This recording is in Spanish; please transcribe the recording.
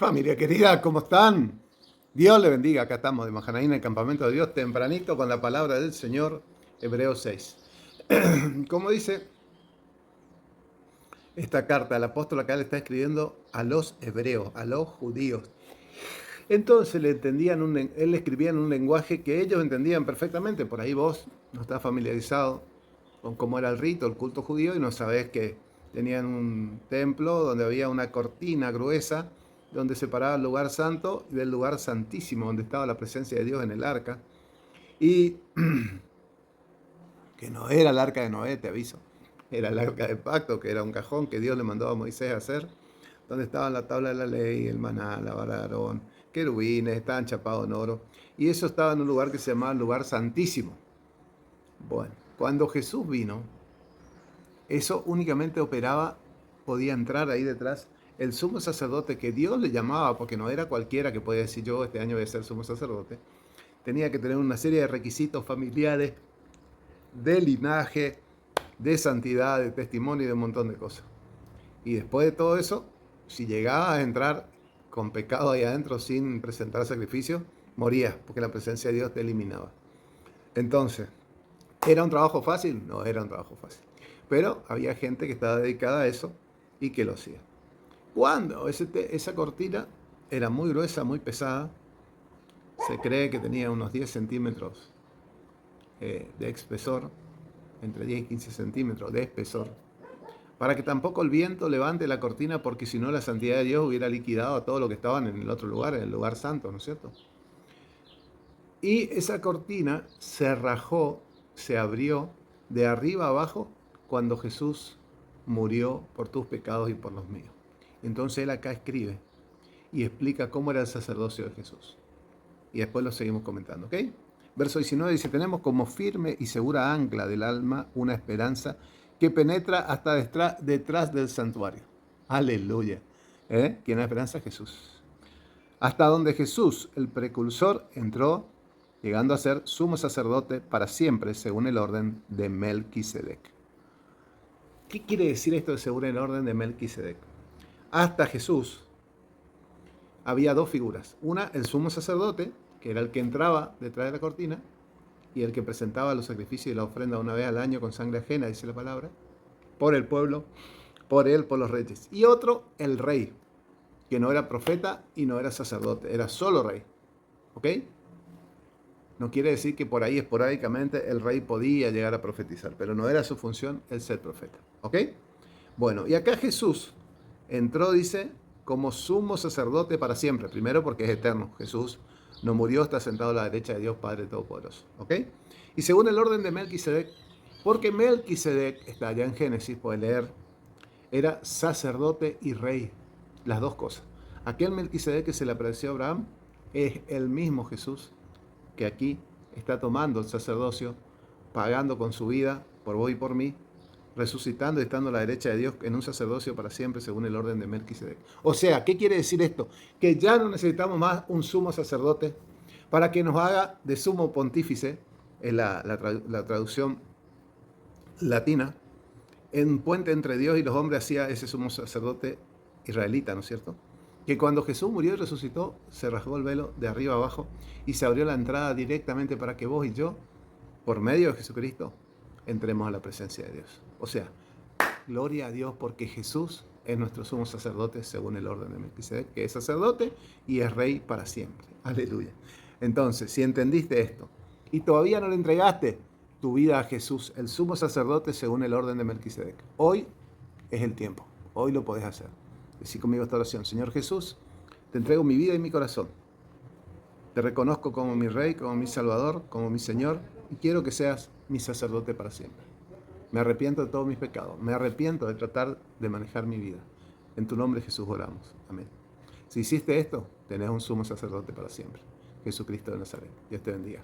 Familia querida, ¿cómo están? Dios le bendiga. Acá estamos de Mahanaína, el campamento de Dios, tempranito con la palabra del Señor, Hebreos 6. Como dice esta carta, el apóstol acá le está escribiendo a los hebreos, a los judíos. Entonces él escribía en un lenguaje que ellos entendían perfectamente. Por ahí vos no estás familiarizado con cómo era el rito, el culto judío, y no sabés que tenían un templo donde había una cortina gruesa donde separaba el lugar santo del lugar santísimo, donde estaba la presencia de Dios en el arca. Y que no era el arca de Noé, te aviso. Era el arca del pacto, que era un cajón que Dios le mandó a Moisés a hacer, donde estaban la tabla de la ley, el maná, la vara de Aarón, querubines, estaban chapados en oro. Y eso estaba en un lugar que se llamaba el lugar santísimo. Bueno, cuando Jesús vino, eso únicamente operaba, podía entrar ahí detrás el sumo sacerdote que Dios le llamaba, porque no era cualquiera que podía decir yo este año voy a ser sumo sacerdote. Tenía que tener una serie de requisitos familiares, de linaje, de santidad, de testimonio y de un montón de cosas. Y después de todo eso, si llegabas a entrar con pecado ahí adentro sin presentar sacrificio, morías, porque la presencia de Dios te eliminaba. Entonces, ¿era un trabajo fácil? No era un trabajo fácil. Pero había gente que estaba dedicada a eso y que lo hacía. Cuando esa cortina era muy gruesa, muy pesada, se cree que tenía unos 10 centímetros de espesor, entre 10 y 15 centímetros de espesor, para que tampoco el viento levante la cortina, porque si no la santidad de Dios hubiera liquidado a todo lo que estaban en el otro lugar, en el lugar santo, ¿no es cierto? Y esa cortina se rajó, se abrió de arriba a abajo cuando Jesús murió por tus pecados y por los míos. Entonces él acá escribe y explica cómo era el sacerdocio de Jesús. Y después lo seguimos comentando, ¿ok? Verso 19 dice, tenemos como firme y segura ancla del alma una esperanza que penetra hasta detrás del santuario. Aleluya. ¿Quién es la esperanza? Jesús. Hasta donde Jesús, el precursor, entró, llegando a ser sumo sacerdote para siempre, según el orden de Melquisedec. ¿Qué quiere decir esto de según el orden de Melquisedec? Hasta Jesús había dos figuras. Una, el sumo sacerdote, que era el que entraba detrás de la cortina, y el que presentaba los sacrificios y la ofrenda una vez al año con sangre ajena, dice la palabra, por el pueblo, por él, por los reyes. Y otro, el rey, que no era profeta y no era sacerdote, era solo rey. ¿Ok? No quiere decir que por ahí esporádicamente el rey podía llegar a profetizar, pero no era su función el ser profeta. ¿Ok? Bueno, y acá Jesús entró, dice, como sumo sacerdote para siempre. Primero porque es eterno. Jesús no murió, está sentado a la derecha de Dios Padre Todopoderoso. ¿Ok? Y según el orden de Melquisedec, porque Melquisedec, está allá en Génesis, puede leer, era sacerdote y rey. Las dos cosas. Aquel Melquisedec que se le apareció a Abraham es el mismo Jesús que aquí está tomando el sacerdocio, pagando con su vida por vos y por mí, resucitando y estando a la derecha de Dios en un sacerdocio para siempre según el orden de Melquisedec. O sea, ¿qué quiere decir esto? Que ya no necesitamos más un sumo sacerdote para que nos haga de sumo pontífice, es la traducción latina, en puente entre Dios y los hombres hacía ese sumo sacerdote israelita, ¿no es cierto? Que cuando Jesús murió y resucitó, se rasgó el velo de arriba abajo y se abrió la entrada directamente para que vos y yo, por medio de Jesucristo, entremos a la presencia de Dios. O sea, gloria a Dios porque Jesús es nuestro sumo sacerdote según el orden de Melquisedec, que es sacerdote y es rey para siempre. Aleluya. Entonces, si entendiste esto y todavía no le entregaste tu vida a Jesús, el sumo sacerdote según el orden de Melquisedec, hoy es el tiempo. Hoy lo podés hacer. Decí conmigo esta oración. Señor Jesús, te entrego mi vida y mi corazón. Te reconozco como mi Rey, como mi Salvador, como mi Señor, y quiero que seas mi sacerdote para siempre. Me arrepiento de todos mis pecados. Me arrepiento de tratar de manejar mi vida. En tu nombre, Jesús, oramos. Amén. Si hiciste esto, tenés un sumo sacerdote para siempre. Jesucristo de Nazaret. Dios te bendiga.